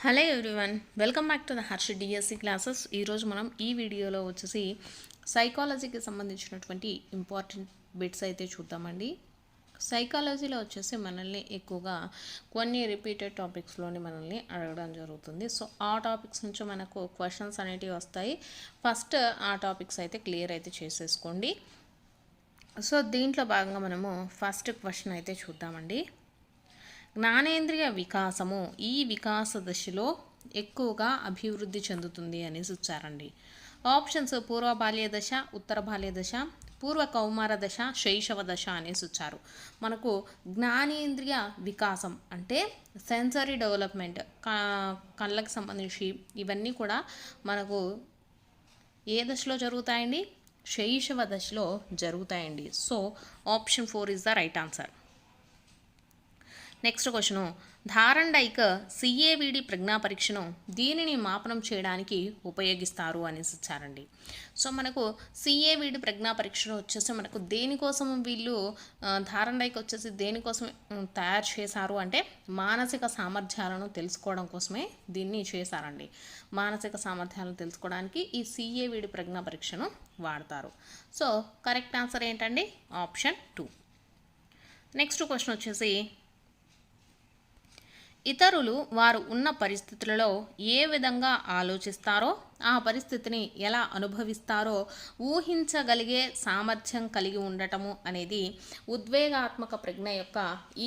Hello everyone, welcome back to the Harsha DSC classes. ఈరోజు మనం ఈ వీడియోలో వచ్చేసి సైకాలజీకి సంబంధించినటువంటి ఇంపార్టెంట్ బిట్స్ అయితే చూద్దామండి. సైకాలజీలో వచ్చేసి మనల్ని ఎక్కువగా కొన్ని రిపీటెడ్ టాపిక్స్లోని మనల్ని అడగడం జరుగుతుంది. సో ఆ టాపిక్స్ నుంచి మనకు క్వశ్చన్స్ అనేటివి వస్తాయి. ఫస్ట్ ఆ టాపిక్స్ అయితే క్లియర్ అయితే చేసేసుకోండి. సో దీంట్లో భాగంగా మనము ఫస్ట్ క్వశ్చన్ అయితే చూద్దామండి. జ్ఞానేంద్రియ వికాసము ఈ వికాస దశలో ఎక్కువగా అభివృద్ధి చెందుతుంది అనేసి ఇచ్చారండి. ఆప్షన్స్ పూర్వ బాల్య దశ, ఉత్తర బాల్య దశ, పూర్వ కౌమార దశ, శైశవ దశ అనేసి ఇచ్చారు. మనకు జ్ఞానేంద్రియ వికాసం అంటే సెన్సరీ డెవలప్మెంట్, కళ్ళకి సంబంధించి ఇవన్నీ కూడా మనకు ఏ దశలో జరుగుతాయండి? శైశవ దశలో జరుగుతాయండి. So option 4 is the right answer. Next question, Thorndike CAVD ప్రజ్ఞా పరీక్షను దీనిని మాపనం చేయడానికి ఉపయోగిస్తారు అనేసి ఇచ్చారండి. సో మనకు సిఏవిడి ప్రజ్ఞా పరీక్షను వచ్చేసి మనకు దేనికోసం వీళ్ళు థారండైక్ వచ్చేసి దేనికోసం తయారు చేశారు అంటే మానసిక సామర్థ్యాలను తెలుసుకోవడం కోసమే దీన్ని చేశారండి. మానసిక సామర్థ్యాలను తెలుసుకోవడానికి ఈ సిఏవిడి ప్రజ్ఞా పరీక్షను వాడతారు. సో కరెక్ట్ ఆన్సర్ ఏంటండి? ఆప్షన్ 2. నెక్స్ట్ క్వశ్చన్ వచ్చేసి, ఇతరులు వారు ఉన్న పరిస్థితులలో ఏ విధంగా ఆలోచిస్తారో ఆ పరిస్థితిని ఎలా అనుభవిస్తారో ఊహించగలిగే సామర్థ్యం కలిగి ఉండటము అనేది ఉద్వేగాత్మక ప్రజ్ఞ యొక్క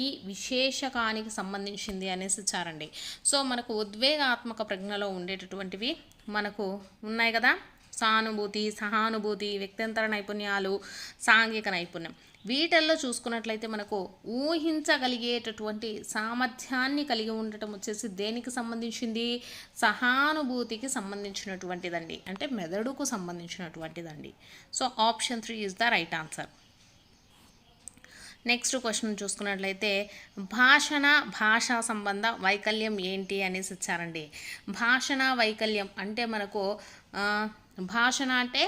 ఈ విశేషకానికి సంబంధించింది అనేసి ఇచ్చారండి. సో మనకు ఉద్వేగాత్మక ప్రజ్ఞలో ఉండేటటువంటివి మనకు ఉన్నాయి కదా, సానుభూతి, సహానుభూతి, వ్యక్తంతర నైపుణ్యాలు, సాంఘిక నైపుణ్యం. వీటిల్లో చూసుకున్నట్లయితే మనకు ఊహించగలిగేటటువంటి సామర్థ్యాన్ని కలిగి ఉండటం వచ్చేసి దేనికి సంబంధించింది? సహానుభూతికి సంబంధించినటువంటిదండి, అంటే మెదడుకు సంబంధించినటువంటిదండి. So option 3 is the right answer. Next question చూసుకున్నట్లయితే, భాషా సంబంధ వైకల్యం ఏంటి అనేసి ఇచ్చారండి. భాషణ వైకల్యం అంటే మనకు భాషణ అంటే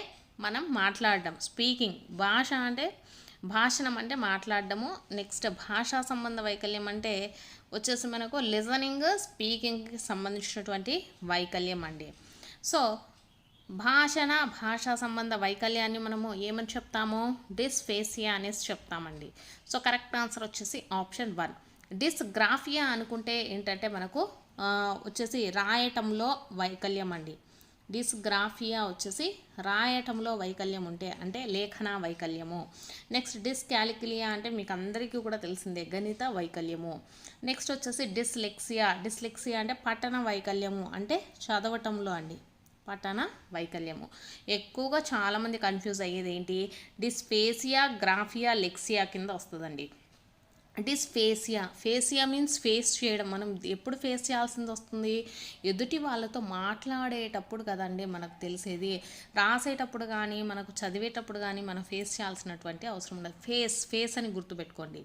మనం మాట్లాడడం, స్పీకింగ్. భాషణం అంటే మాట్లాడడము. నెక్స్ట్ భాషా సంబంధ వైకల్యం అంటే వచ్చేసి మనకు లిజనింగ్, స్పీకింగ్కి సంబంధించినటువంటి వైకల్యం అండి. సో భాషా సంబంధ వైకల్యాన్ని మనము ఏమని చెప్తాము? డిస్ఫేసియా అనేసి చెప్తామండి. సో కరెక్ట్ ఆన్సర్ వచ్చేసి ఆప్షన్ 1. డిస్గ్రాఫియా అనుకుంటే ఏంటంటే మనకు వచ్చేసి రాయటంలో వైకల్యం అండి. డిస్గ్రాఫియా వచ్చేసి రాయటంలో వైకల్యం ఉంటే అంటే లేఖన వైకల్యము. నెక్స్ట్ డిస్కాలిక్యులియా అంటే మీకు అందరికీ కూడా తెలిసిందే, గణిత వైకల్యము. నెక్స్ట్ వచ్చేసి డిస్లెక్సియా అంటే పఠన వైకల్యము, అంటే చదవటంలో అండి, పఠన వైకల్యము. ఎక్కువగా చాలామంది కన్ఫ్యూజ్ అయ్యేది ఏంటి? డిస్ఫేసియా, గ్రాఫియా, లెక్సియా కింద వస్తుందండి. ఫేసియా మీన్స్ ఫేస్ చేయడం. మనం ఎప్పుడు ఫేస్ చేయాల్సింది వస్తుంది? ఎదుటి వాళ్ళతో మాట్లాడేటప్పుడు కదండి మనకు తెలిసేది. రాసేటప్పుడు కానీ మనకు చదివేటప్పుడు కానీ మనం ఫేస్ చేయాల్సినటువంటి అవసరం ఉండదు. ఫేస్ అని గుర్తుపెట్టుకోండి.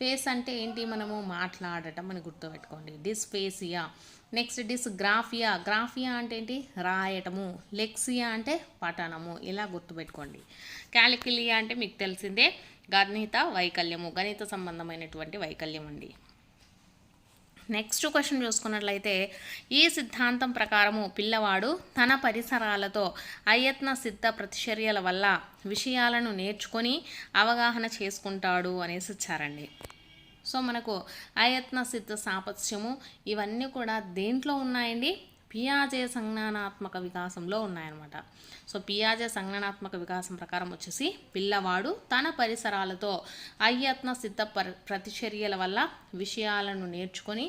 ఫేస్ అంటే ఏంటి? మనము మాట్లాడటం అని గుర్తుపెట్టుకోండి. డిస్ఫేసియా. నెక్స్ట్ గ్రాఫియా అంటే ఏంటి? రాయటము. లెక్సియా అంటే పఠనము. ఇలా గుర్తుపెట్టుకోండి. క్యాలిక్యులియా అంటే మీకు తెలిసిందే, గణిత వైకల్యము, గణిత సంబంధమైనటువంటి వైకల్యం అండి. నెక్స్ట్ క్వశ్చన్ చూసుకున్నట్లయితే, ఈ సిద్ధాంతం ప్రకారము పిల్లవాడు తన పరిసరాలతో అయత్న సిద్ధ ప్రతిచర్యల వల్ల విషయాలను నేర్చుకొని అవగాహన చేసుకుంటాడు అనేసి ఇచ్చారండి. సో మనకు అయత్న సిద్ధ సాపత్స్యము ఇవన్నీ కూడా దేంట్లో ఉన్నాయండి? పియాజే సంజ్ఞానాత్మక వికాసంలో ఉన్నాయన్నమాట. సో పియాజే సంజ్ఞానాత్మక వికాసం ప్రకారం వచ్చేసి పిల్లవాడు తన పరిసరాలతో అయత్న సిద్ధ ప్రతిచర్యల వల్ల విషయాలను నేర్చుకొని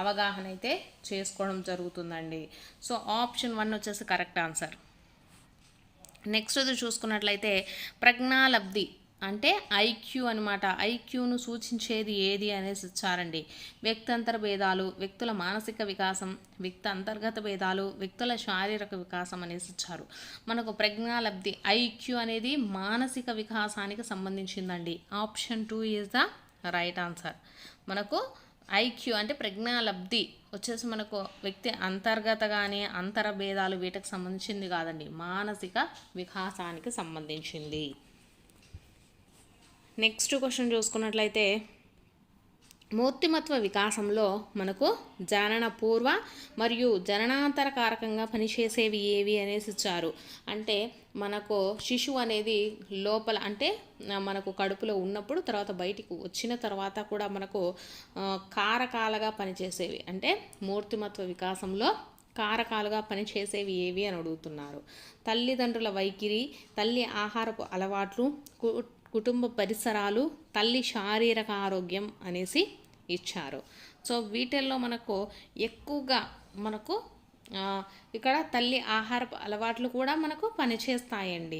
అవగాహన అయితే చేసుకోవడం జరుగుతుందండి. సో ఆప్షన్ 1 వచ్చేసి కరెక్ట్ ఆన్సర్. నెక్స్ట్ చూసుకున్నట్లయితే, ప్రజ్ఞాలబ్ధి అంటే ఐక్యూ అనమాట. ఐక్యూను సూచించేది ఏది అనేసి ఇచ్చారండి. వ్యక్తంతర భేదాలు, వ్యక్తుల మానసిక వికాసం, వ్యక్తి అంతర్గత భేదాలు, వ్యక్తుల శారీరక వికాసం అనేసి ఇచ్చారు. మనకు ప్రజ్ఞాలబ్ధి ఐక్యూ అనేది మానసిక వికాసానికి సంబంధించిందండి. Option 2 is the right answer. మనకు ఐక్యూ అంటే ప్రజ్ఞాలబ్ధి వచ్చేసి మనకు వ్యక్తి అంతర్గత కానీ అంతర భేదాలు వీటికి సంబంధించింది కాదండి, మానసిక వికాసానికి సంబంధించింది. నెక్స్ట్ క్వశ్చన్ చూసుకున్నట్లయితే, మూర్తిమత్వ వికాసంలో మనకు జనన పూర్వ మరియు జననాంతర కారకంగా పనిచేసేవి ఏవి అనేసి ఇచ్చారు. అంటే మనకు శిశువు అనేది లోపల అంటే మనకు కడుపులో ఉన్నప్పుడు తర్వాత బయటికి వచ్చిన తర్వాత కూడా మనకు కారకాలుగా పనిచేసేవి అంటే మూర్తిమత్వ వికాసంలో కారకాలుగా పనిచేసేవి ఏవి అని అడుగుతున్నారు. తల్లిదండ్రుల వైఖరి, తల్లి ఆహారపు అలవాట్లు, కుటుంబ పరిసరాలు, తల్లి శారీరక ఆరోగ్యం అనేసి ఇచ్చారు. సో వీటిల్లో మనకు ఎక్కువగా మనకు ఇక్కడ తల్లి ఆహారపు అలవాట్లు కూడా మనకు పనిచేస్తాయండి.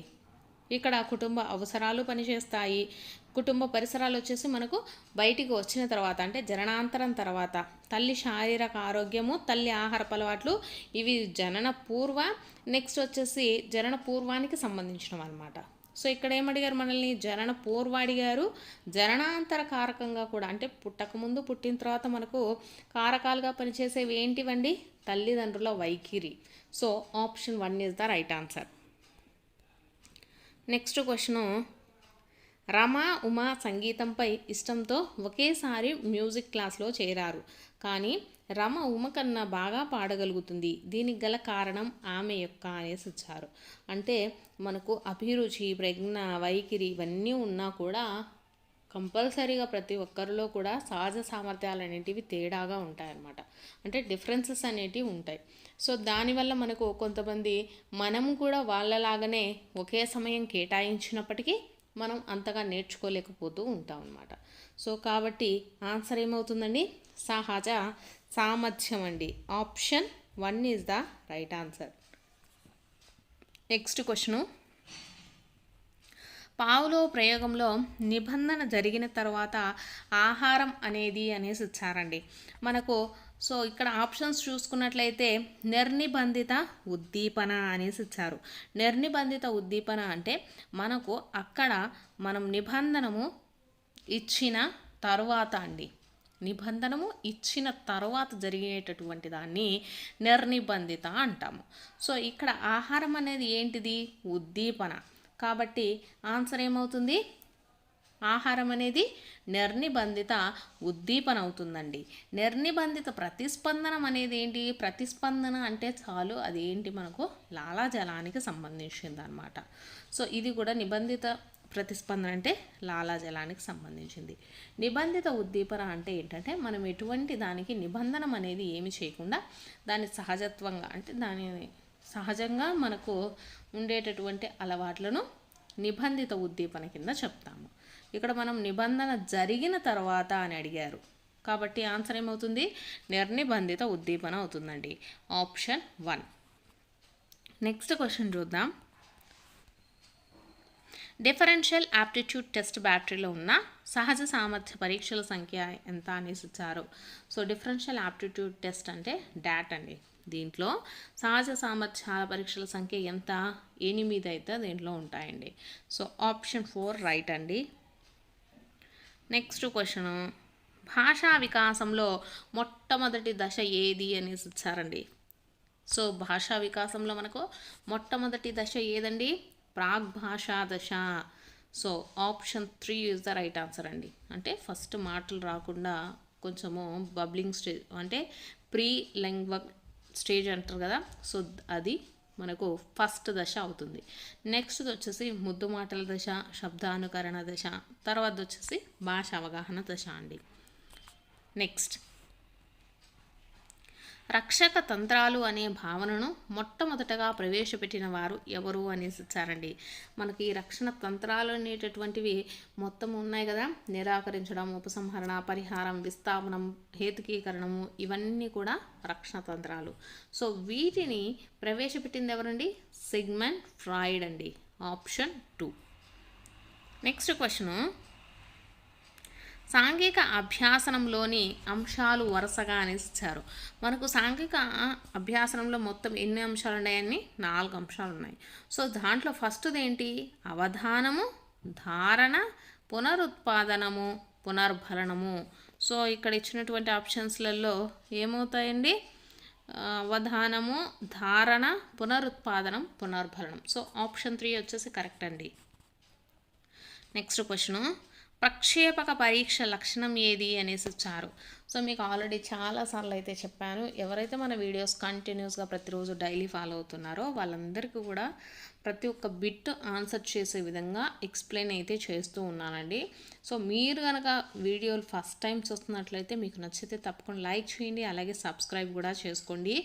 ఇక్కడ కుటుంబ అవసరాలు పనిచేస్తాయి. కుటుంబ పరిసరాలు వచ్చేసి మనకు బయటికి వచ్చిన తర్వాత అంటే జననాంతరం తర్వాత తల్లి శారీరక ఆరోగ్యము, తల్లి ఆహారపు అలవాట్లు ఇవి జనన పూర్వ, నెక్స్ట్ వచ్చేసి జనన పూర్వానికి సంబంధించినవి అనమాట. సో ఇక్కడ ఏమడిగారు మనల్ని, జనన పూర్వ అడిగారు, జననాంతర కారకంగా కూడా అంటే పుట్టకముందు పుట్టిన తర్వాత మనకు కారకాలుగా పనిచేసేవి ఏంటివండి, తల్లిదండ్రుల వైఖరి. So option 1 is the right answer. Next question, Rama Uma సంగీతంపై ఇష్టంతో ఒకేసారి మ్యూజిక్ క్లాస్లో చేరారు. కానీ రమ ఉమ కన్నా బాగా పాడగలుగుతుంది. దీనికి గల కారణం ఆమె యొక్క అనేసి ఇచ్చారు. అంటే మనకు అభిరుచి, ప్రజ్ఞ, వైఖరి ఇవన్నీ ఉన్నా కూడా కంపల్సరీగా ప్రతి ఒక్కరిలో కూడా సహజ సామర్థ్యాలు అనేటివి తేడాగా ఉంటాయన్నమాట. అంటే డిఫరెన్సెస్ అనేటివి ఉంటాయి. సో దానివల్ల మనకు కొంతమంది మనము కూడా వాళ్ళలాగానే ఒకే సమయం కేటాయించినప్పటికీ మనం అంతగా నేర్చుకోలేకపోతూ ఉంటాం అన్నమాట. సో కాబట్టి ఆన్సర్ ఏమవుతుందండి, సహజ సామర్థ్యం అండి. Option 1 is the right answer. Next question, Pavlov ప్రయోగంలో నిబంధన జరిగిన తర్వాత ఆహారం అనేది అనేసి ఇచ్చారండి మనకు. సో ఇక్కడ ఆప్షన్స్ చూసుకున్నట్లయితే నిర్నిబంధిత ఉద్దీపన అనేసి ఇచ్చారు. నిర్నిబంధిత ఉద్దీపన అంటే మనకు అక్కడ మనం నిబంధనము ఇచ్చిన తర్వాత అండి, నిబంధనము ఇచ్చిన తర్వాత జరిగేటటువంటి దాన్ని నిర్నిబంధిత అంటాము. సో ఇక్కడ ఆహారం అనేది ఏంటిది, ఉద్దీపన. కాబట్టి ఆన్సర్ ఏమవుతుంది, ఆహారం అనేది నిర్నిబంధిత ఉద్దీపన అవుతుందండి. నిర్నిబంధిత ప్రతిస్పందనం అనేది ఏంటి, ప్రతిస్పందన అంటే చాలు అది ఏంటి మనకు లాలాజలానికి సంబంధించింది అనమాట. సో ఇది కూడా నిబంధిత ప్రతిస్పందన అంటే లాలాజలానికి సంబంధించింది. నిబంధిత ఉద్దీపన అంటే ఏంటంటే మనం ఎటువంటి దానికి నిబంధనం అనేది ఏమి చేయకుండా దాని సహజత్వంగా అంటే దాని సహజంగా మనకు ఉండేటటువంటి అలవాట్లను నిబంధిత ఉద్దీపన కింద చెప్తాము. ఇక్కడ మనం నిబంధన జరిగిన తర్వాత అని అడిగారు కాబట్టి ఆన్సర్ ఏమవుతుంది, నిర్నిబంధిత ఉద్దీపన అవుతుందండి. ఆప్షన్ 1. నెక్స్ట్ క్వశ్చన్ చూద్దాం. డిఫరెన్షియల్ యాప్టిట్యూడ్ టెస్ట్ బ్యాటరీలో ఉన్న సహజ సామర్థ్య పరీక్షల సంఖ్య ఎంత అనేసి ఇచ్చారు. సో డిఫరెన్షియల్ యాప్టిట్యూడ్ టెస్ట్ అంటే డాట్ అండి. దీంట్లో సహజ సామర్థ్యాల పరీక్షల సంఖ్య ఎంత, 8 అయితే దీంట్లో ఉంటాయండి. సో ఆప్షన్ 4 రైట్ అండి. నెక్స్ట్ క్వశ్చను, భాషా వికాసంలో మొట్టమొదటి దశ ఏది అనేసి ఇచ్చారండి. సో భాషా వికాసంలో మనకు మొట్టమొదటి దశ ఏదండి, ప్రాగ్భాషా దశ. So option 3 is the right answer అండి. అంటే ఫస్ట్ మాటలు రాకుండా కొంచెము బబ్లింగ్ స్టేజ్ అంటే ప్రీ లాంగ్వేజ్ స్టేజ్ అంటారు కదా, సో అది మనకు ఫస్ట్ దశ అవుతుంది. నెక్స్ట్ వచ్చేసి ముద్దు మాటల దశ, శబ్దానుకరణ దశ, తర్వాత వచ్చేసి భాష అవగాహన దశ అండి. నెక్స్ట్, రక్షక తంత్రాలు అనే భావనను మొట్టమొదటగా ప్రవేశపెట్టిన వారు ఎవరు అనేసి ఇచ్చారండి. మనకి రక్షణ తంత్రాలు అనేటటువంటివి మొత్తం ఉన్నాయి కదా, నిరాకరించడం, ఉపసంహరణ, పరిహారం, విస్థాపనం, హేతుకీకరణము, ఇవన్నీ కూడా రక్షణ తంత్రాలు. సో వీటిని ప్రవేశపెట్టింది ఎవరండి, సిగ్మండ్ ఫ్రాయిడ్ అండి. ఆప్షన్ 2. నెక్స్ట్ క్వశ్చను, సాంఘిక అభ్యాసనంలోని అంశాలు వరుసగా అనేసి ఇచ్చారు. మనకు సాంఘిక అభ్యాసనంలో మొత్తం ఎన్ని అంశాలు ఉన్నాయని, 4 అంశాలు ఉన్నాయి. సో దాంట్లో ఫస్ట్ది ఏంటి, అవధానము, ధారణ, పునరుత్పాదనము, పునర్భరణము. సో ఇక్కడ ఇచ్చినటువంటి ఆప్షన్స్లలో ఏమవుతాయండి, అవధానము, ధారణ, పునరుత్పాదనం, పునర్భరణం. సో ఆప్షన్ 3 వచ్చేసి కరెక్ట్ అండి. నెక్స్ట్ క్వశ్చను, ప్రక్షేపక పరీక్ష లక్షణం ఏది అనేసి ఇచ్చారు. సో మీకు ఆల్రెడీ చాలాసార్లు అయితే చెప్పాను. ఎవరైతే మన వీడియోస్ కంటిన్యూస్గా ప్రతిరోజు డైలీ ఫాలో అవుతున్నారో వాళ్ళందరికీ కూడా ప్రతి ఒక్క బిట్ ఆన్సర్ చేసే విధంగా ఎక్స్ప్లెయిన్ అయితే చేస్తూ ఉన్నానండి. సో మీరు కనుక వీడియోలు ఫస్ట్ టైం చూస్తున్నట్లయితే మీకు నచ్చితే తప్పకుండా లైక్ చేయండి, అలాగే సబ్స్క్రైబ్ కూడా చేసుకోండి.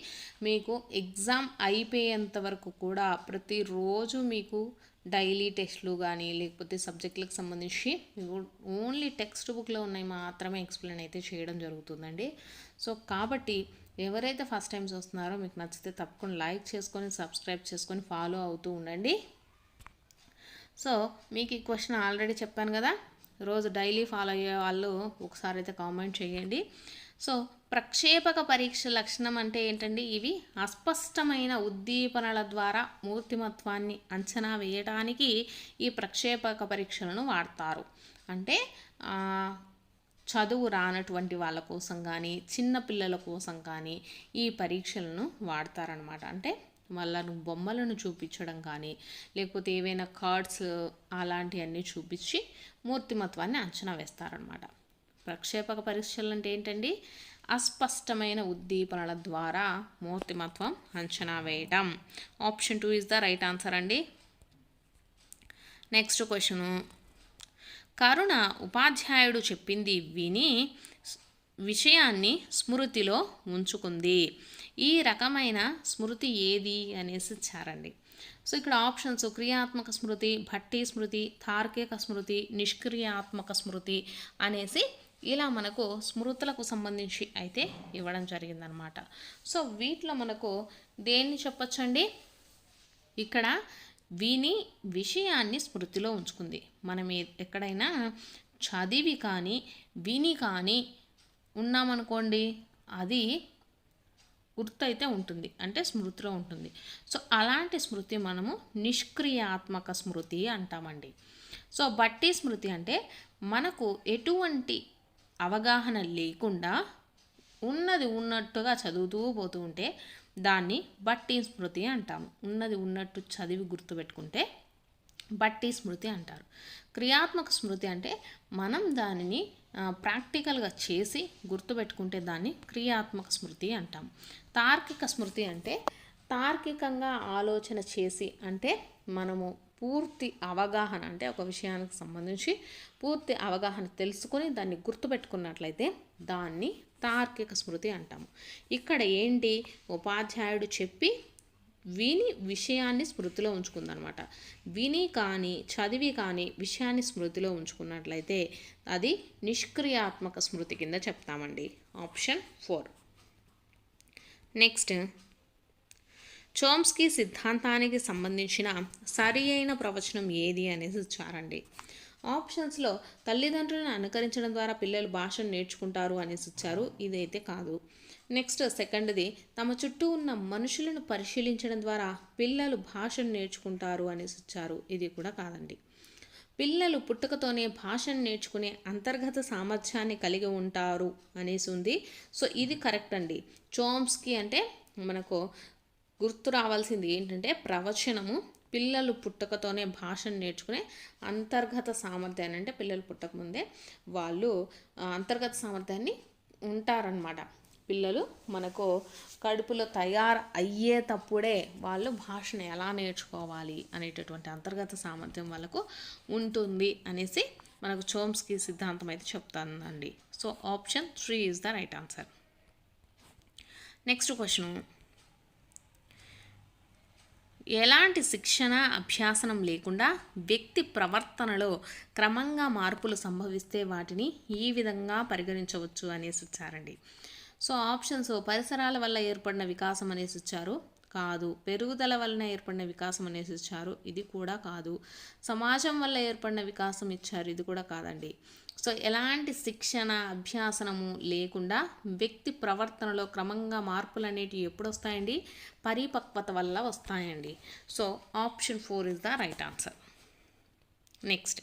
మీకు ఎగ్జామ్ అయిపోయేంత వరకు కూడా ప్రతిరోజు మీకు డైలీ టెస్ట్లు కానీ లేకపోతే సబ్జెక్టులకు సంబంధించి ఓన్లీ టెక్స్ట్ బుక్లో ఉన్నాయి మాత్రమే ఎక్స్ప్లెయిన్ అయితే చేయడం జరుగుతుందండి. సో కాబట్టి ఎవరైతే ఫస్ట్ టైం చూస్తున్నారో మీకు నచ్చితే తప్పకుండా లైక్ చేసుకొని సబ్స్క్రైబ్ చేసుకొని ఫాలో అవుతూ ఉండండి. సో మీకు ఈ క్వశ్చన్ ఆల్రెడీ చెప్పాను కదా, రోజు డైలీ ఫాలో అయ్యే వాళ్ళు ఒకసారి అయితే కామెంట్ చేయండి. సో ప్రక్షేపక పరీక్ష లక్షణం అంటే ఏంటండి? ఇవి అస్పష్టమైన ఉద్దీపనల ద్వారా మూర్తిమత్వాన్ని అంచనా వేయడానికి ఈ ప్రక్షేపక పరీక్షలను వాడతారు. అంటే చదువు రానటువంటి వాళ్ళ కోసం కానీ చిన్న పిల్లల కోసం కానీ ఈ పరీక్షలను వాడతారనమాట. అంటే వాళ్ళను బొమ్మలను చూపించడం కానీ లేకపోతే ఏవైనా కార్డ్స్ అలాంటివన్నీ చూపించి మూర్తిమత్వాన్ని అంచనా వేస్తారనమాట. ప్రక్షేపక పరీక్షలు అంటే ఏంటండి? అస్పష్టమైన ఉద్దీపనల ద్వారా మూర్తిమత్వం అంచనా వేయటం. Option 2 is the right answer అండి. నెక్స్ట్ క్వశ్చను, కరుణ ఉపాధ్యాయుడు చెప్పింది విని విషయాన్ని స్మృతిలో ఉంచుకుంది. ఈ రకమైన స్మృతి ఏది అనేసి ఇచ్చారండి. సో ఇక్కడ ఆప్షన్స్ క్రియాత్మక స్మృతి, భట్టి స్మృతి, తార్కిక స్మృతి, నిష్క్రియాత్మక స్మృతి అనేసి ఇలా మనకు స్మృతులకు సంబంధించి అయితే ఇవ్వడం జరిగిందనమాట. సో వీటిలో మనకు దేన్ని చెప్పొచ్చండి? ఇక్కడ విని విషయాన్ని స్మృతిలో ఉంచుకుంది. మనం ఎక్కడైనా చదివి కానీ విని కానీ ఉన్నామనుకోండి, అది గుర్తయితే ఉంటుంది, అంటే స్మృతిలో ఉంటుంది. సో అలాంటి స్మృతి మనము నిష్క్రియాత్మక స్మృతి అంటామండి. సో బట్టి స్మృతి అంటే మనకు ఎటువంటి అవగాహన లేకుండా ఉన్నది ఉన్నట్టుగా చదువుతూ పోతూ ఉంటే దాన్ని బట్టి స్మృతి అంటాము. ఉన్నది ఉన్నట్టు చదివి గుర్తుపెట్టుకుంటే బట్టి స్మృతి అంటారు. క్రియాత్మక స్మృతి అంటే మనం దానిని ప్రాక్టికల్గా చేసి గుర్తుపెట్టుకుంటే దాన్ని క్రియాత్మక స్మృతి అంటాం. తార్కిక స్మృతి అంటే తార్కికంగా ఆలోచన చేసి, అంటే మనము పూర్తి అవగాహన, అంటే ఒక విషయానికి సంబంధించి పూర్తి అవగాహన తెలుసుకొని దాన్ని గుర్తుపెట్టుకున్నట్లయితే దాన్ని తార్కిక స్మృతి అంటాము. ఇక్కడ ఏంటి? ఉపాధ్యాయుడు చెప్పి విని విషయాన్ని స్మృతిలో ఉంచుకుందనమాట. విని కానీ చదివి కానీ విషయాన్ని స్మృతిలో ఉంచుకున్నట్లయితే అది నిష్క్రియాత్మక స్మృతి కింద చెప్తామండి. ఆప్షన్ 4. నెక్స్ట్, చోమ్స్కీ సిద్ధాంతానికి సంబంధించిన సరి అయిన ప్రవచనం ఏది అనేసి ఇచ్చారండి. ఆప్షన్స్లో తల్లిదండ్రులను అనుకరించడం ద్వారా పిల్లలు భాషను నేర్చుకుంటారు అనేసి ఇచ్చారు. ఇదైతే కాదు. నెక్స్ట్ సెకండ్ది, తమ చుట్టూ ఉన్న మనుషులను పరిశీలించడం ద్వారా పిల్లలు భాషను నేర్చుకుంటారు అనేసి ఇచ్చారు. ఇది కూడా కాదండి. పిల్లలు పుట్టుకతోనే భాషను నేర్చుకునే అంతర్గత సామర్థ్యాన్ని కలిగి ఉంటారు అనేసి ఉంది. సో ఇది కరెక్ట్ అండి. చోమ్స్కీ అంటే మనకు గుర్తు రావాల్సింది ఏంటంటే ప్రవచనము పిల్లలు పుట్టుకతోనే భాషను నేర్చుకునే అంతర్గత సామర్థ్యాన్ని, అంటే పిల్లలు పుట్టకముందే వాళ్ళు అంతర్గత సామర్థ్యాన్ని ఉంటారనమాట. పిల్లలు మనకు కడుపులో తయారు అయ్యేటప్పుడే వాళ్ళు భాషను ఎలా నేర్చుకోవాలి అనేటటువంటి అంతర్గత సామర్థ్యం వాళ్ళకు ఉంటుంది అనేసి మనకు చోమ్స్కీ సిద్ధాంతం అయితే చెప్తానండి. So option 3 is the right answer. Next question, ఎలాంటి శిక్షణ అభ్యాసనం లేకుండా వ్యక్తి ప్రవర్తనలో క్రమంగా మార్పులు సంభవిస్తే వాటిని ఈ విధంగా పరిగణించవచ్చు అనేసి ఇచ్చారండి. సో ఆప్షన్స్ పరిసరాల వల్ల ఏర్పడిన వికాసం అనేసి ఇచ్చారు. కాదు. పెరుగుదల వలన ఏర్పడిన వికాసం అనేసి ఇచ్చారు. ఇది కూడా కాదు. సమాజం వల్ల ఏర్పడిన వికాసం ఇచ్చారు. ఇది కూడా కాదండి. సో ఎలాంటి శిక్షణ అభ్యాసనము లేకుండా వ్యక్తి ప్రవర్తనలో క్రమంగా మార్పులు అనేటివి ఎప్పుడు వస్తాయండి? పరిపక్వత వల్ల వస్తాయండి. So option 4 is the right answer. Next,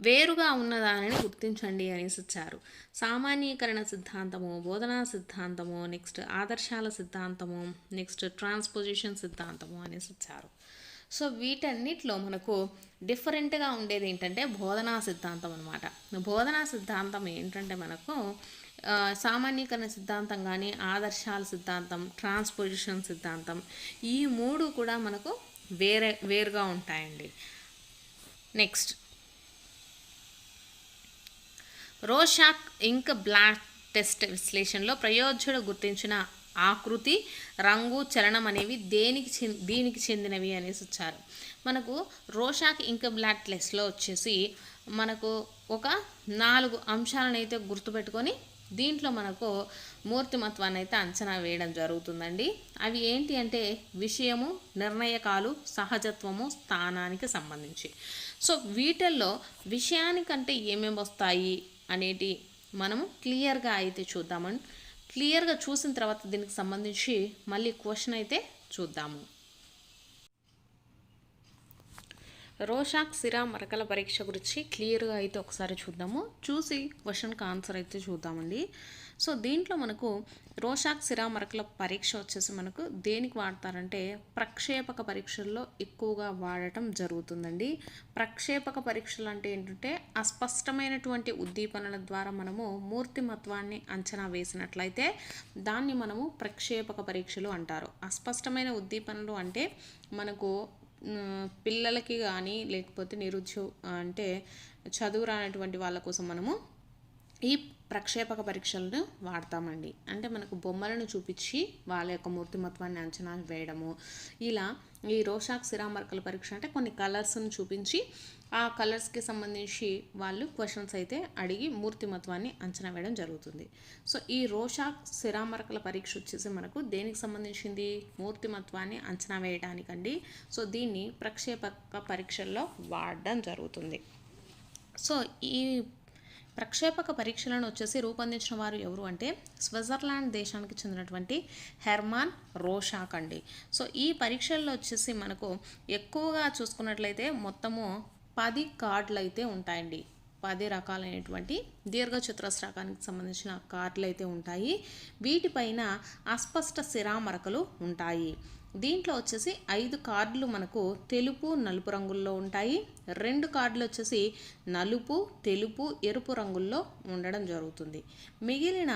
వేరుగా ఉన్నదానిని గుర్తించండి అనేసి ఇచ్చారు. సామాన్యీకరణ సిద్ధాంతము, బోధనా సిద్ధాంతము, నెక్స్ట్ ఆదర్శాల సిద్ధాంతము, నెక్స్ట్ ట్రాన్స్పోజిషన్ సిద్ధాంతము అనేసి ఇచ్చారు. సో వీటన్నిటిలో మనకు డిఫరెంట్గా ఉండేది ఏంటంటే బోధనా సిద్ధాంతం అనమాట. బోధనా సిద్ధాంతం ఏంటంటే మనకు సామాన్యీకరణ సిద్ధాంతం కానీ, ఆదర్శాల సిద్ధాంతం, ట్రాన్స్పోజిషన్ సిద్ధాంతం, ఈ మూడు కూడా మనకు వేరుగా ఉంటాయండి. నెక్స్ట్, రోషాక్ ఇంక్ బ్లాక్ టెస్ట్ విశ్లేషణలో ప్రయోజ్యుడు గుర్తించిన ఆకృతి, రంగు, చలనం అనేవి దీనికి చెందినవి అనేసి వచ్చారు. మనకు రోషాక్ ఇంక్ బ్లాక్ టెస్ట్లో వచ్చేసి మనకు ఒక 4 అంశాలను అయితే గుర్తుపెట్టుకొని దీంట్లో మనకు మూర్తిమత్వాన్ని అయితే అంచనా వేయడం జరుగుతుందండి. అవి ఏంటి అంటే విషయము, నిర్ణయకాలు, సహజత్వము, స్థానానికి సంబంధించి. సో వీటిల్లో విషయానికంటే ఏమేమి వస్తాయి అనేటి మనము క్లియర్గా అయితే చూద్దామని. క్లియర్గా చూసిన తర్వాత దీనికి సంబంధించి మళ్ళీ క్వశ్చన్ అయితే చూద్దాము. రోషాక్ సిరా మరకల పరీక్ష గురించి క్లియర్గా అయితే ఒకసారి చూద్దాము. చూసి క్వశ్చన్కి ఆన్సర్ అయితే చూద్దామండి. సో దీంట్లో మనకు రోషాక్ సిరా మరకల పరీక్ష వచ్చేసి మనకు దేనికి వాడతారంటే ప్రక్షేపక పరీక్షల్లో ఎక్కువగా వాడటం జరుగుతుందండి. ప్రక్షేపక పరీక్షలు అంటే ఏంటంటే అస్పష్టమైనటువంటి ఉద్దీపనల ద్వారా మనము మూర్తిమత్వాన్ని అంచనా వేసినట్లయితే దాన్ని మనము ప్రక్షేపక పరీక్షలు అంటారు. అస్పష్టమైన ఉద్దీపనలు అంటే మనకు పిల్లలకి కానీ లేకపోతే అంటే చదువు రానటువంటి వాళ్ళ కోసం మనము ఈ ప్రక్షేపక పరీక్షలను వాడతామండి. అంటే మనకు బొమ్మలను చూపించి వాళ్ళ యొక్క మూర్తిమత్వాన్ని అంచనా వేయడము. ఇలా ఈ రోషాక్ సిరా మరకల పరీక్ష అంటే కొన్ని కలర్స్ని చూపించి ఆ కలర్స్కి సంబంధించి వాళ్ళు క్వశ్చన్స్ అయితే అడిగి మూర్తిమత్వాన్ని అంచనా వేయడం జరుగుతుంది. సో ఈ రోషాక్ సిరా మరకల పరీక్ష వచ్చేసి మనకు దేనికి సంబంధించింది? మూర్తిమత్వాన్ని అంచనా వేయడానికండి. సో దీన్ని ప్రక్షేపక పరీక్షల్లో వాడడం జరుగుతుంది. సో ఈ ప్రక్షేపక పరీక్షలను వచ్చేసి రూపొందించిన వారు ఎవరు అంటే స్విట్జర్లాండ్ దేశానికి చెందినటువంటి హెర్మాన్ రోషాక్ అండి. సో ఈ పరీక్షల్లో వచ్చేసి మనకు ఎక్కువగా చూసుకున్నట్లయితే మొత్తము 10 కార్డులు అయితే ఉంటాయండి. 10 రకాలైనటువంటి దీర్ఘచతురస్రాకానికి సంబంధించిన కార్డులు అయితే ఉంటాయి. వీటిపైన అస్పష్ట సిరామరకలు ఉంటాయి. దీంట్లో వచ్చేసి 5 కార్డులు మనకు తెలుపు, నలుపు రంగుల్లో ఉంటాయి. 2 కార్డులు వచ్చేసి నలుపు, తెలుపు, ఎరుపు రంగుల్లో ఉండడం జరుగుతుంది. మిగిలిన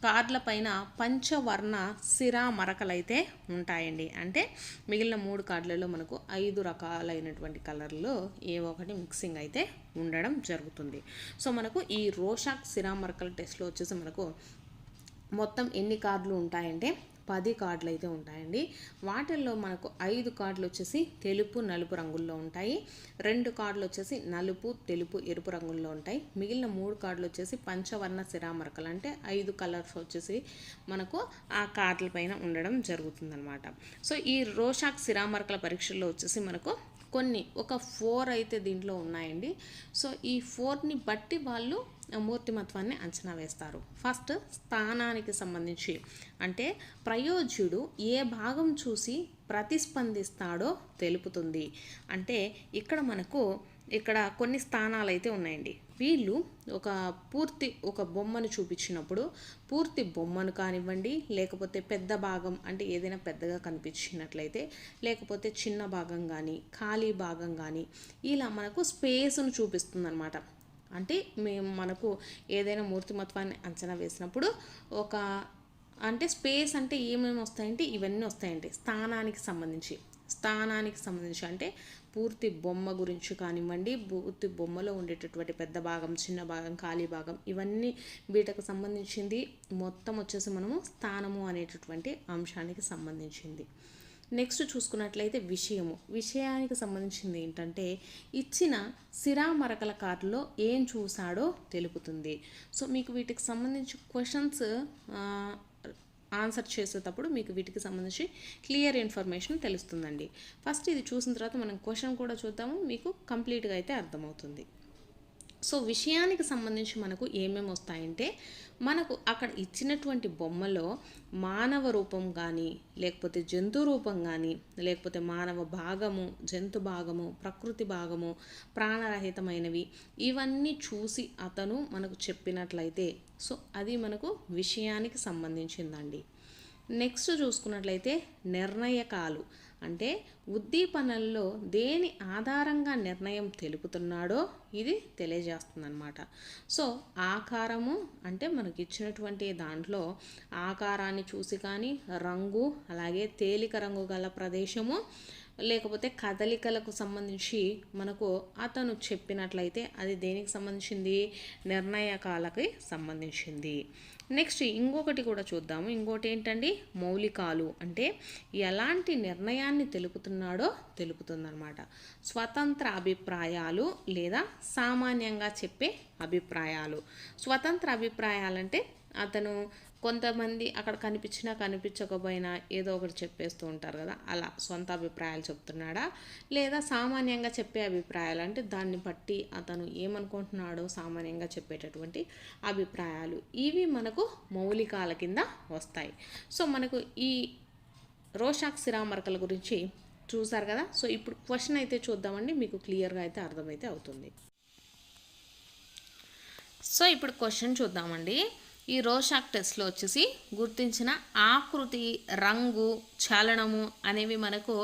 కార్డుల పైన పంచవర్ణ సిరా మరకలైతే ఉంటాయండి. అంటే మిగిలిన 3 కార్డులలో మనకు 5 రకాలైనటువంటి కలర్లో ఏవో ఒకటి మిక్సింగ్ అయితే ఉండడం జరుగుతుంది. సో మనకు ఈ రోషాక్ సిరా మరకల టెస్ట్లో వచ్చేసి మనకు మొత్తం ఎన్ని కార్డులు ఉంటాయంటే 10 కార్డులు అయితే ఉంటాయండి. వాటిల్లో మనకు 5 కార్డులు వచ్చేసి తెలుపు, నలుపు రంగుల్లో ఉంటాయి. 2 కార్డులు వచ్చేసి నలుపు, తెలుపు, ఎరుపు రంగుల్లో ఉంటాయి. మిగిలిన 3 కార్డులు వచ్చేసి పంచవర్ణ సిరామరకలు అంటే 5 కలర్స్ వచ్చేసి మనకు ఆ కార్డుల పైన ఉండడం జరుగుతుందన్నమాట. సో ఈ రోషాక్ సిరామరకల పరీక్షల్లో వచ్చేసి మనకు ఒక 4 అయితే దీంట్లో ఉన్నాయండి. సో ఈ 4ని బట్టి వాళ్ళు మూర్తిమత్వాన్ని అంచనా వేస్తారు. ఫస్ట్ స్థానానికి సంబంధించి అంటే ప్రయోజ్యుడు ఏ భాగం చూసి ప్రతిస్పందిస్తాడో తెలుపుతుంది. అంటే ఇక్కడ కొన్ని స్థానాలు అయితే ఉన్నాయండి. వీళ్ళు ఒక బొమ్మను చూపించినప్పుడు పూర్తి బొమ్మను కానివ్వండి, లేకపోతే పెద్ద భాగం అంటే ఏదైనా పెద్దగా కనిపించినట్లయితే, లేకపోతే చిన్న భాగం కానీ ఖాళీ భాగం కానీ ఇలా మనకు స్పేస్ను చూపిస్తుంది అనమాట. అంటే మనకు ఏదైనా మూర్తిమత్వాన్ని అంచనా వేసినప్పుడు అంటే స్పేస్ అంటే ఏమేమి వస్తాయంటే ఇవన్నీ వస్తాయండి. స్థానానికి సంబంధించి అంటే పూర్తి బొమ్మ గురించి కానివ్వండి, పూర్తి బొమ్మలో ఉండేటటువంటి పెద్ద భాగం, చిన్న భాగం, ఖాళీ భాగం ఇవన్నీ వీటికి సంబంధించింది. మొత్తం వచ్చేసి మనము స్థానము అనేటటువంటి అంశానికి సంబంధించింది. నెక్స్ట్ చూసుకున్నట్లయితే విషయానికి సంబంధించింది ఏంటంటే ఇచ్చిన సిరామరకల కార్డులో ఏం చూసాడో తెలుపుతుంది. సో మీకు వీటికి సంబంధించి క్వశ్చన్స్ ఆన్సర్ చేసేటప్పుడు మీకు వీటికి సంబంధించి క్లియర్ ఇన్ఫర్మేషన్ తెలుస్తుందండి. ఫస్ట్ ఇది చూసిన తర్వాత మనం క్వశ్చన్ కూడా చూద్దాము, మీకు కంప్లీట్గా అయితే అర్థమవుతుంది. సో విషయానికి సంబంధించి మనకు ఏమేమి వస్తాయంటే మనకు అక్కడ ఇచ్చినటువంటి బొమ్మలో మానవ రూపం కానీ, లేకపోతే జంతు రూపం కానీ, లేకపోతే మానవ భాగము, జంతు భాగము, ప్రకృతి భాగము, ప్రాణరహితమైనవి ఇవన్నీ చూసి అతను మనకు చెప్పినట్లయితే సో అది మనకు విషయానికి సంబంధించిందండి. నెక్స్ట్ చూసుకున్నట్లయితే నిర్ణయకాలు అంటే ఉద్దీపనల్లో దేని ఆధారంగా నిర్ణయం తెలుపుతున్నాడో ఇది తెలియజేస్తుందన్నమాట. సో ఆకారము అంటే మనకి ఇచ్చినటువంటి దాంట్లో ఆకారాన్ని చూసి కానీ రంగు, అలాగే తేలిక రంగు గల ప్రదేశము, లేకపోతే కదలికలకు సంబంధించి మనకు అతను చెప్పినట్లయితే అది దేనికి సంబంధించింది, నిర్ణయకాలకి సంబంధించింది. నెక్స్ట్ ఇంకొకటి కూడా చూద్దాము. ఇంకోటి ఏంటండి, మౌలికాలు అంటే ఎలాంటి నిర్ణయాన్ని తెలుపుతున్నాడో తెలుపుతుందన్నమాట. స్వతంత్ర అభిప్రాయాలు లేదా సామాన్యంగా చెప్పే అభిప్రాయాలు. స్వతంత్ర అభిప్రాయాలంటే అతను కొంతమంది అక్కడ కనిపించినా కనిపించకపోయినా ఏదో ఒకటి చెప్పేస్తూ ఉంటారు కదా, అలా సొంత అభిప్రాయాలు చెప్తున్నాడా, లేదా సామాన్యంగా చెప్పే అభిప్రాయాలు అంటే దాన్ని బట్టి అతను ఏమనుకుంటున్నాడో సామాన్యంగా చెప్పేటటువంటి అభిప్రాయాలు. ఇవి మనకు మౌలికాల కింద వస్తాయి. సో మనకు ఈ రోషాక్ శిరామరకల గురించి చూసారు కదా. సో ఇప్పుడు క్వశ్చన్ అయితే చూద్దామండి, మీకు క్లియర్గా అయితే అర్థమైతే అవుతుంది. సో ఇప్పుడు క్వశ్చన్ చూద్దామండి. ఈ రోషాక్ టెస్ట్లో వచ్చేసి గుర్తించిన ఆకృతి, రంగు, చలనము అనేవి మనకు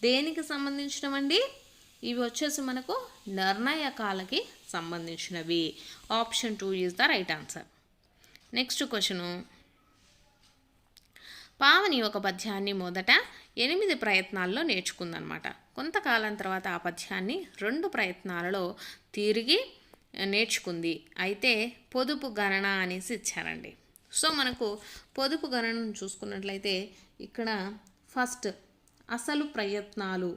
దేనికి సంబంధించినవండి? ఇవి వచ్చేసి మనకు నిర్ణయకాలకి సంబంధించినవి. Option 2 is the right answer. Next question, Pavani ఒక పద్యాన్ని మొదట 8 ప్రయత్నాల్లో నేర్చుకుందనమాట. కొంతకాలం తర్వాత ఆ పద్యాన్ని 2 ప్రయత్నాలలో తిరిగి నేర్చుకుంది. అయితే పొదుపు గణన అనేసి ఇచ్చారండి. సో మనకు పొదుపు గణనను చూసుకున్నట్లయితే ఇక్కడ ఫస్ట్ అసలు ప్రయత్నాలు,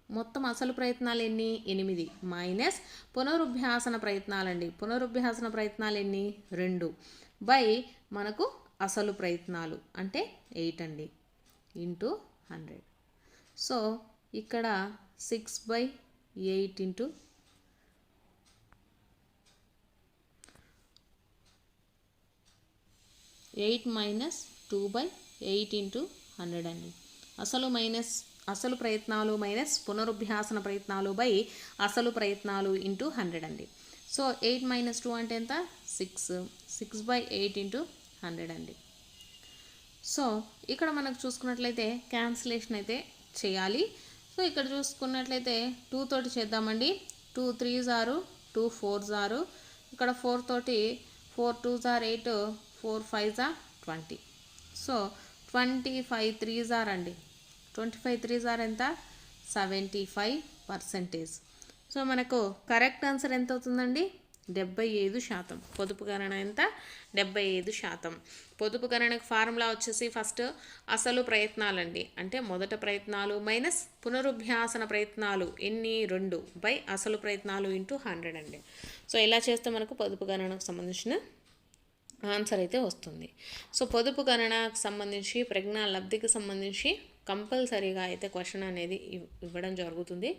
మొత్తం అసలు ప్రయత్నాలు ఎన్ని, 8 మైనస్ పునరుభ్యాసన ప్రయత్నాలండి. పునరుభ్యాసన ప్రయత్నాలు ఎన్ని, 2 బై మనకు అసలు ప్రయత్నాలు అంటే 8 అండి, ఇంటూ 100. సో ఇక్కడ 6/8 ఇంటూ 8 మైనస్ 2/8 ఇంటూ 100 అండి. అసలు ప్రయత్నాలు మైనస్ పునరుభ్యాసన ప్రయత్నాలు బై అసలు ప్రయత్నాలు ఇంటూ 100 అండి. సో 8 మైనస్ 2 అంటే ఎంత, 6/8 ఇంటూ 100 అండి. సో ఇక్కడ మనకు చూసుకున్నట్లయితే క్యాన్సిలేషన్ అయితే చేయాలి. సో ఇక్కడ చూసుకున్నట్లయితే 2 తోటి చేద్దామండి. 2 3s are 2 4s are, ఇక్కడ 4 తోటి 4 2s are 8, 4 5s are 20. So 25 3s are అండి, 25 3s are ఎంత, 75%. సో మనకు కరెక్ట్ ఆన్సర్ ఎంత అవుతుందండి, 75%. పొదుపు గణన ఎంత, 75%. పొదుపు గణనకు ఫార్ములా వచ్చేసి ఫస్ట్ అసలు ప్రయత్నాలండి, అంటే మొదట ప్రయత్నాలు మైనస్ పునరుభ్యాసన ప్రయత్నాలు ఎన్ని, 2 బై అసలు ప్రయత్నాలు ఇంటూ 100 అండి. సో ఇలా చేస్తే మనకు పొదుపు గణనకు సంబంధించిన ఆన్సర్ అయితే వస్తుంది. సో పొదుపు గణనకు సంబంధించి ప్రజ్ఞా లబ్ధికి సంబంధించి కంపల్సరీగా అయితే క్వశ్చన్ అనేది ఇవ్వడం జరుగుతుంది.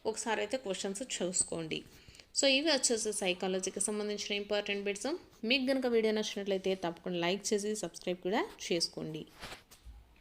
ఒకసారి అయితే క్వశ్చన్స్ చూసుకోండి. సో ఇవి వచ్చేసి సైకాలజీకి సంబంధించిన ఇంపార్టెంట్ బిట్స్. మీకు కనుక వీడియో నచ్చినట్లయితే తప్పకుండా లైక్ చేసి సబ్స్క్రైబ్ కూడా చేసుకోండి.